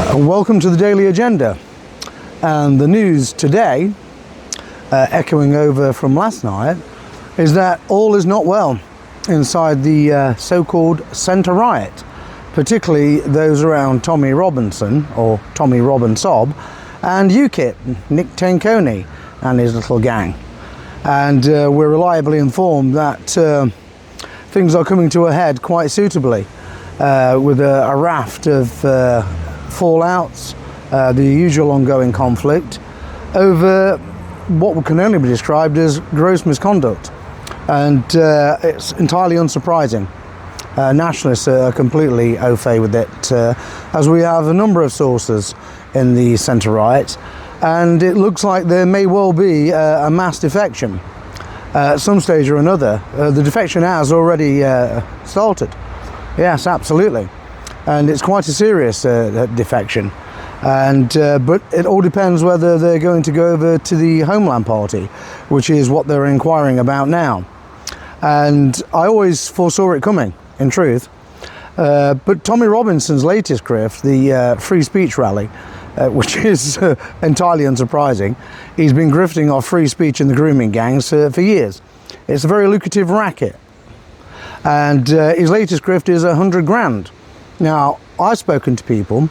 Welcome to the Daily Agenda, and the news today, echoing over from last night, is that all is not well inside the so-called centre right, particularly those around Tommy Robinson, or Tommy Robinson, and UKIP, Nick Tanconi and his little gang. And we're reliably informed that things are coming to a head quite suitably, with a raft of fallouts, the usual ongoing conflict over what can only be described as gross misconduct. And it's entirely unsurprising. Nationalists are completely au fait with it, as we have a number of sources in the centre-right, and it looks like there may well be a mass defection at some stage or another. The defection has already started. Yes, absolutely. And it's quite a serious defection. And but it all depends whether they're going to go over to the Homeland Party, which is what they're inquiring about now. And I always foresaw it coming, in truth. But Tommy Robinson's latest grift, the free speech rally, which is entirely unsurprising, he's been grifting off free speech in the grooming gangs for years. It's a very lucrative racket. And his latest grift is 100 grand. Now, I've spoken to people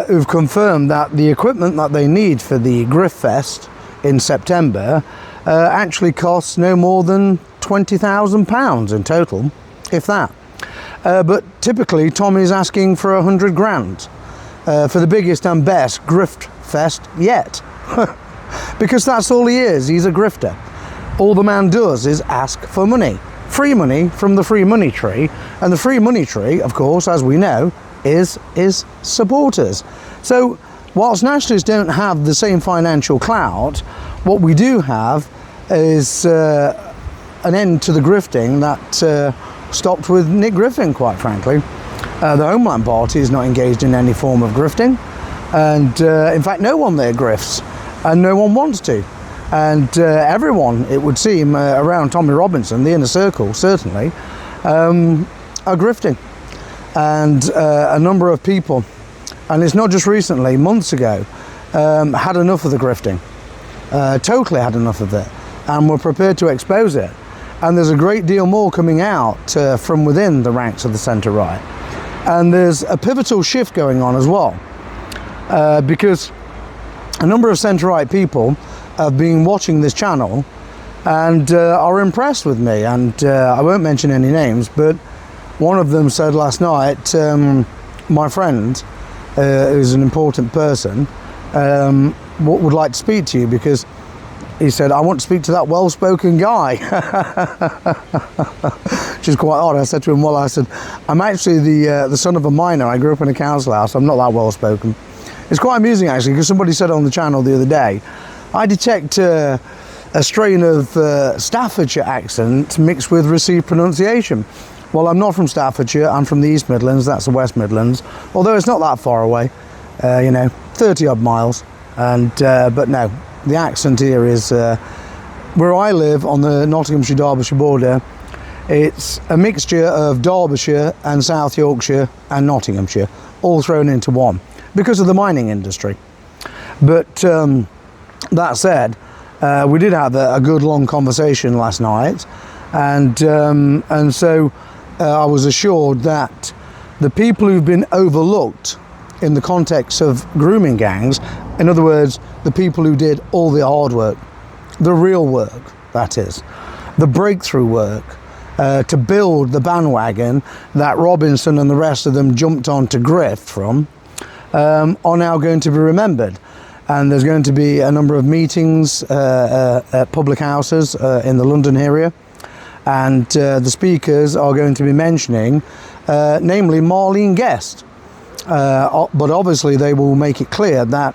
who've confirmed that the equipment that they need for the Grift Fest in September actually costs no more than £20,000 in total, if that. But typically, Tommy's asking for 100 grand for the biggest and best Grift Fest yet. Because that's all he is, he's a grifter. All the man does is ask for money. Free money from the free money tree, and the free money tree, of course, as we know, is supporters. So whilst nationalists don't have the same financial clout, what we do have is an end to the grifting that stopped with Nick Griffin, quite frankly. The Homeland Party is not engaged in any form of grifting, and in fact no one there grifts, and no one wants to. And everyone, it would seem, around Tommy Robinson, the inner circle certainly, are grifting. And a number of people, and it's not just recently, months ago, had enough of the grifting, totally had enough of it, and were prepared to expose it. And there's a great deal more coming out from within the ranks of the centre-right. And there's a pivotal shift going on as well, because a number of centre-right people have been watching this channel and are impressed with me, and I won't mention any names, but one of them said last night, my friend, who's an important person, would like to speak to you, because he said, I want to speak to that well-spoken guy. Which is quite odd. I said to him, well, I said, I'm actually the son of a miner. I grew up in a council house. I'm not that well-spoken. It's quite amusing, actually, because somebody said on the channel the other day, I detect a strain of Staffordshire accent mixed with received pronunciation. Well, I'm not from Staffordshire, I'm from the East Midlands, that's the West Midlands, although it's not that far away, 30 odd miles, and but no, the accent here is, where I live on the Nottinghamshire-Derbyshire border, it's a mixture of Derbyshire and South Yorkshire and Nottinghamshire, all thrown into one, because of the mining industry. But that said, we did have a good long conversation last night, and so I was assured that the people who've been overlooked in the context of grooming gangs, in other words, the people who did all the hard work, the real work, that is, the breakthrough work, to build the bandwagon that Robinson and the rest of them jumped on to grift from, are now going to be remembered. And there's going to be a number of meetings at public houses in the London area, and the speakers are going to be mentioning, namely Marlene Guest. But obviously they will make it clear that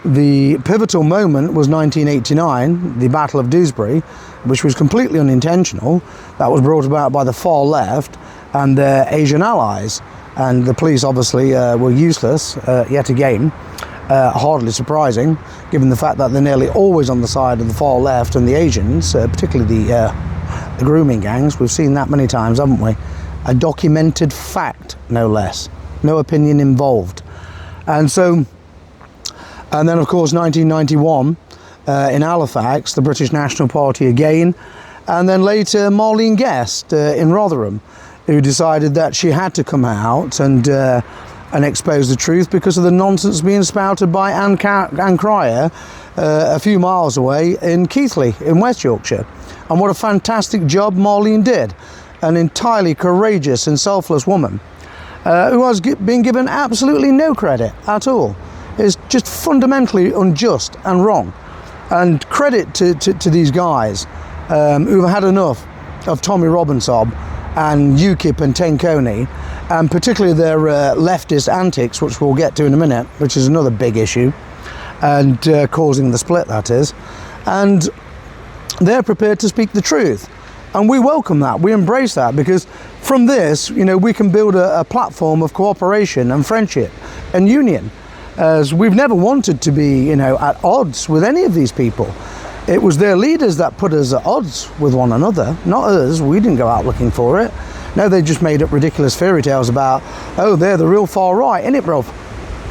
the pivotal moment was 1989, the Battle of Dewsbury, which was completely unintentional. That was brought about by the far left and their Asian allies. And the police obviously were useless yet again. Hardly surprising, given the fact that they're nearly always on the side of the far left and the Asians, particularly the grooming gangs. We've seen that many times, haven't we? A documented fact, no less. No opinion involved. And so, and then of course 1991 in Halifax, the British National Party again, and then later Marlene Guest in Rotherham, who decided that she had to come out and expose the truth because of the nonsense being spouted by Anne Cryer a few miles away in Keighley in West Yorkshire. And what a fantastic job Marlene did. An entirely courageous and selfless woman who has been given absolutely no credit at all. It's just fundamentally unjust and wrong. And credit to these guys who've had enough of Tommy Robinson and UKIP and Tommy, and particularly their leftist antics, which we'll get to in a minute, which is another big issue, and causing the split, that is. And they're prepared to speak the truth. And we welcome that, we embrace that, because from this, you know, we can build a platform of cooperation and friendship and union, as we've never wanted to be, you know, at odds with any of these people. It was their leaders that put us at odds with one another, not us. We didn't go out looking for it. No, they just made up ridiculous fairy tales about, oh, they're the real far right, innit, bruv?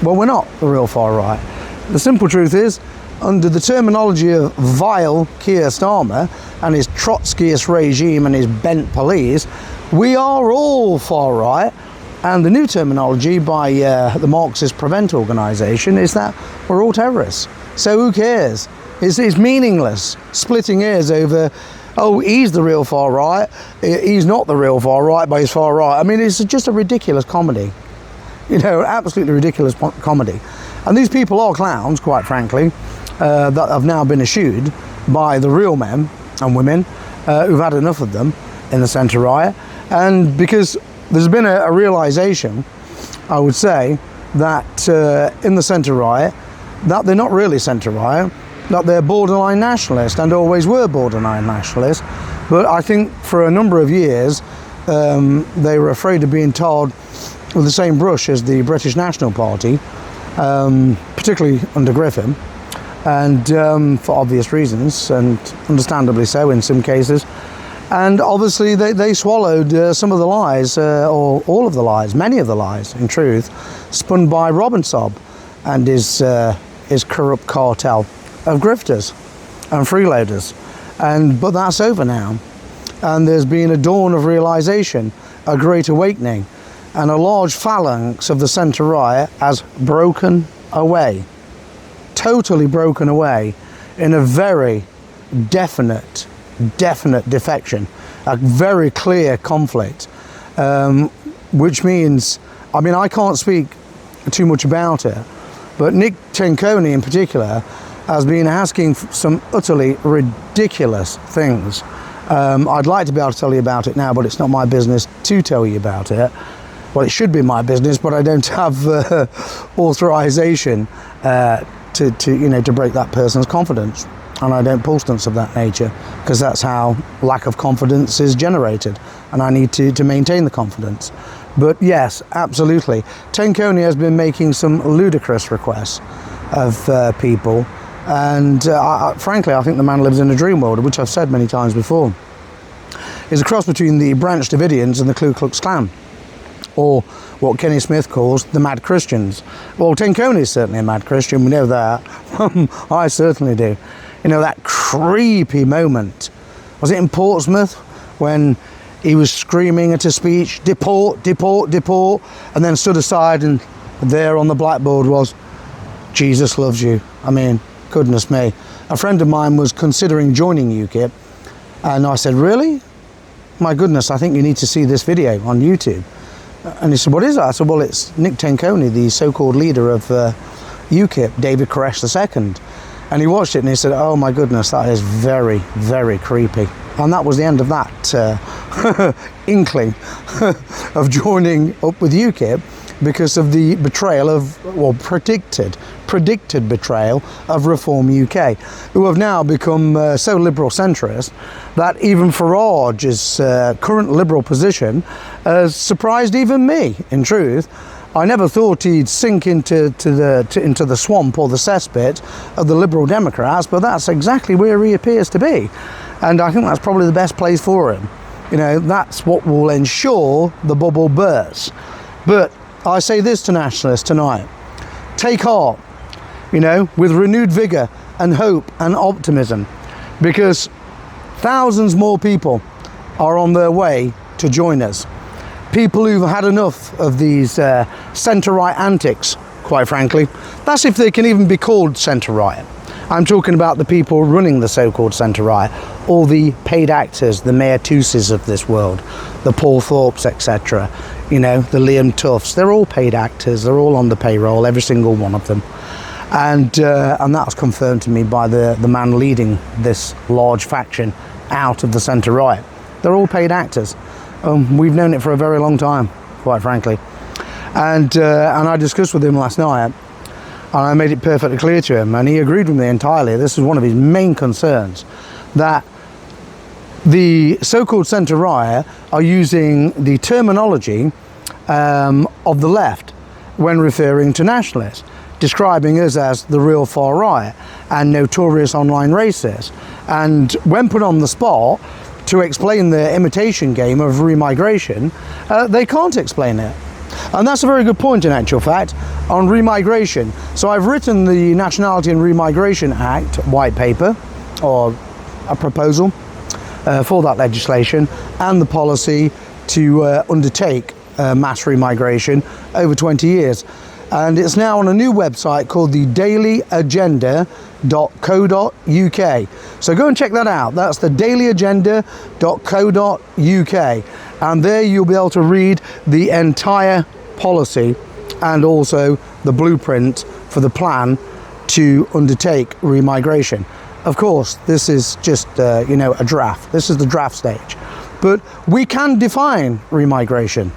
Well, we're not the real far right. The simple truth is, under the terminology of vile Keir Starmer and his Trotskyist regime and his bent police, we are all far right. And the new terminology by the Marxist Prevent organisation is that we're all terrorists. So who cares? It's meaningless splitting hairs over, oh, he's the real far right, he's not the real far right, but he's far right. I mean, it's just a ridiculous comedy. You know, absolutely ridiculous comedy. And these people are clowns, quite frankly, that have now been eschewed by the real men and women who've had enough of them in the centre right. And because there's been a realisation, I would say, that in the centre right, that they're not really centre right, that they're borderline nationalist and always were borderline nationalist. But I think for a number of years they were afraid of being tarred with the same brush as the British National Party, particularly under Griffin, and for obvious reasons, and understandably so in some cases. And obviously they swallowed some of the lies, or all of the lies, many of the lies in truth, spun by Robinson and his corrupt cartel of grifters and freeloaders. But that's over now, and there's been a dawn of realisation, a great awakening, and a large phalanx of the centre right has broken away, totally broken away, in a very definite defection, a very clear conflict, which means, I mean, I can't speak too much about it, but Nick Cenconi in particular has been asking some utterly ridiculous things. I'd like to be able to tell you about it now, but it's not my business to tell you about it. Well, it should be my business, but I don't have authorization to break that person's confidence. And I don't pull stunts of that nature, because that's how lack of confidence is generated, and I need to maintain the confidence. But yes, absolutely. Cenconi has been making some ludicrous requests of people, and frankly, I think the man lives in a dream world, which I've said many times before. He's a cross between the Branch Davidians and the Ku Klux Klan, or what Kenny Smith calls the Mad Christians. Well, Cenconi is certainly a mad Christian, we know that. I certainly do. You know, that creepy moment, was it in Portsmouth, when he was screaming at a speech, deport, deport, deport, and then stood aside, and there on the blackboard was, Jesus loves you. I mean, goodness me. A friend of mine was considering joining UKIP, and I said, really? My goodness, I think you need to see this video on YouTube. And he said, what is that? I said, well, it's Nick Cenconi, the so-called leader of UKIP, David Koresh II. And he watched it and he said, oh my goodness, that is very, very creepy. And that was the end of that inkling of joining up with UKIP, because of the betrayal of, well, predicted betrayal of Reform UK, who have now become so liberal centrist that even Farage's current liberal position has surprised even me, in truth. I never thought he'd sink into the swamp or the cesspit of the Liberal Democrats, but that's exactly where he appears to be. And I think that's probably the best place for him. You know, that's what will ensure the bubble bursts. But I say this to nationalists tonight. take heart, you know, with renewed vigor and hope and optimism, because thousands more people are on their way to join us. People who've had enough of these centre-right antics, quite frankly. That's if they can even be called centre-right. I'm talking about the people running the so-called centre-right, all the paid actors, the Mayor Tuses of this world, the Paul Thorpes, etc. You know, the Liam Tufts. They're all paid actors. They're all on the payroll, every single one of them. And that was confirmed to me by the man leading this large faction out of the centre-right. They're all paid actors. We've known it for a very long time, quite frankly. And I discussed with him last night, and I made it perfectly clear to him, and he agreed with me entirely. This is one of his main concerns, that the so-called centre-right are using the terminology of the left when referring to nationalists, describing us as the real far right and notorious online racists. And when put on the spot to explain their imitation game of remigration, they can't explain it. And that's a very good point in actual fact on remigration. So I've written the Nationality and Remigration Act white paper, or a proposal for that legislation, and the policy to undertake mass remigration over 20 years. And it's now on a new website called the dailyagenda.co.uk. So go and check that out. That's the dailyagenda.co.uk. And there you'll be able to read the entire policy and also the blueprint for the plan to undertake remigration. Of course, this is just, you know, a draft. This is the draft stage. But we can define remigration,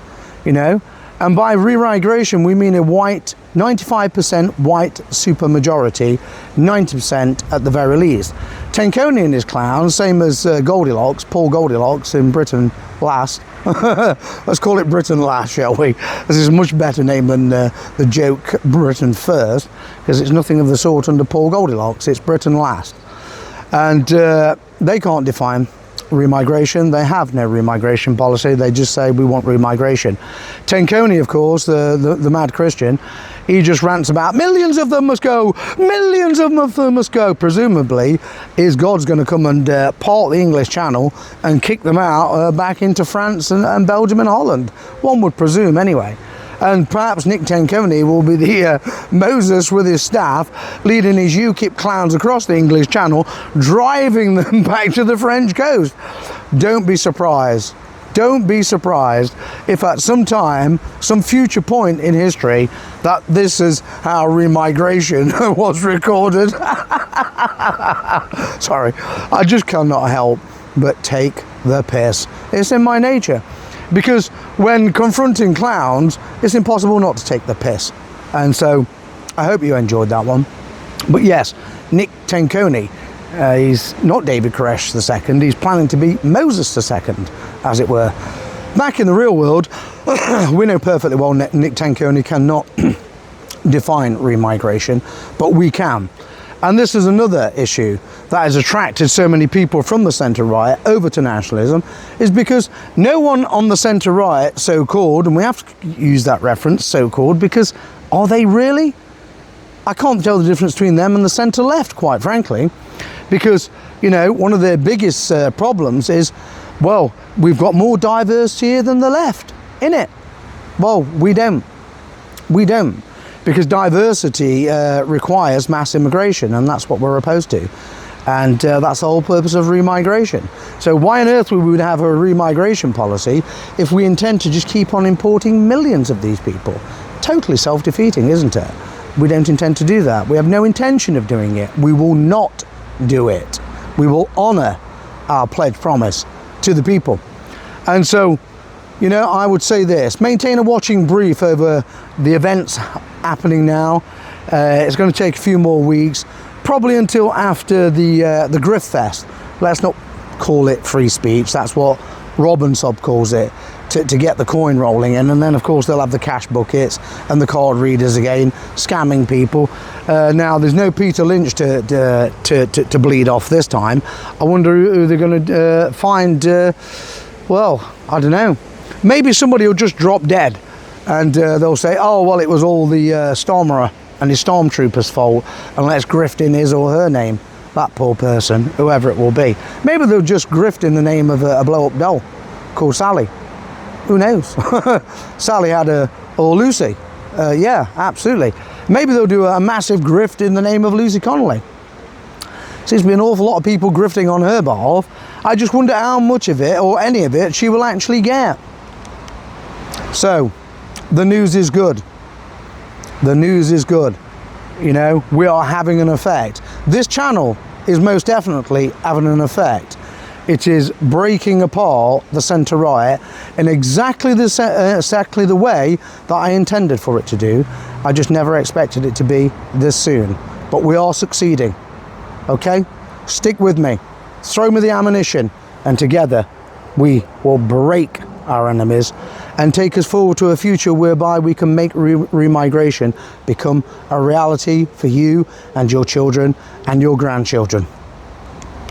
you know. And by remigration, we mean a white, 95% white supermajority, 90% at the very least. Tenconi and his clown, same as Goldilocks, Paul Goldilocks in Britain Last. Let's call it Britain Last, shall we? This is a much better name than the joke Britain First, because it's nothing of the sort under Paul Goldilocks. It's Britain Last. And they can't define remigration. They have no remigration policy. They just say we want remigration. Tenconi, of course, the mad Christian, he just rants about millions of them must go, millions of them must go. Presumably, is God's going to come and part the English Channel and kick them out back into France and Belgium and Holland? One would presume, anyway. And perhaps Nick Tenconi will be the Moses with his staff, leading his UKIP clowns across the English Channel, driving them back to the French coast. Don't be surprised. Don't be surprised if at some time, some future point in history, that this is how remigration was recorded. Sorry, I just cannot help but take the piss. It's in my nature. Because when confronting clowns, it's impossible not to take the piss. And so I hope you enjoyed that one. But yes, Nick Tenconi, he's not David Koresh II, he's planning to be Moses II, as it were. Back in the real world, we know perfectly well Nick Tenconi cannot define remigration, but we can. And this is another issue that has attracted so many people from the centre-right over to nationalism, is because no one on the centre-right, so-called, and we have to use that reference, so-called, because are they really? I can't tell the difference between them and the centre-left, quite frankly, because, you know, one of their biggest problems is, well, we've got more diversity here than the left, innit? Well, we don't. We don't. Because diversity requires mass immigration, and that's what we're opposed to. And that's the whole purpose of remigration. So why on earth would we have a remigration policy if we intend to just keep on importing millions of these people? Totally self-defeating, isn't it? We don't intend to do that. We have no intention of doing it. We will not do it. We will honour our pledge promise to the people. And so, you know, I would say this: maintain a watching brief over the events happening now. It's going to take a few more weeks, probably until after the Grift Fest. Let's not call it free speech. That's what Robinson calls it, to get the coin rolling in. And then, of course, they'll have the cash buckets and the card readers again, scamming people. Now, there's no Peter Lynch to bleed off this time. I wonder who they're going to find. Well, I don't know. Maybe somebody will just drop dead, and they'll say, oh, well, it was all the Stormera and his stormtrooper's fault, and let's grift in his or her name, that poor person, whoever it will be. Maybe they'll just grift in the name of a blow-up doll called Sally. Who knows? Sally had or Lucy. Yeah, absolutely. Maybe they'll do a massive grift in the name of Lucy Connolly. Seems to be an awful lot of people grifting on her behalf. I just wonder how much of it, or any of it, she will actually get. So, the news is good. The news is good. You know, we are having an effect. This channel is most definitely having an effect. It is breaking apart the centre-right in exactly the way that I intended for it to do. I just never expected it to be this soon. But we are succeeding. Okay? Stick with me. Throw me the ammunition. And together, we will break our enemies and take us forward to a future whereby we can make remigration become a reality for you and your children and your grandchildren.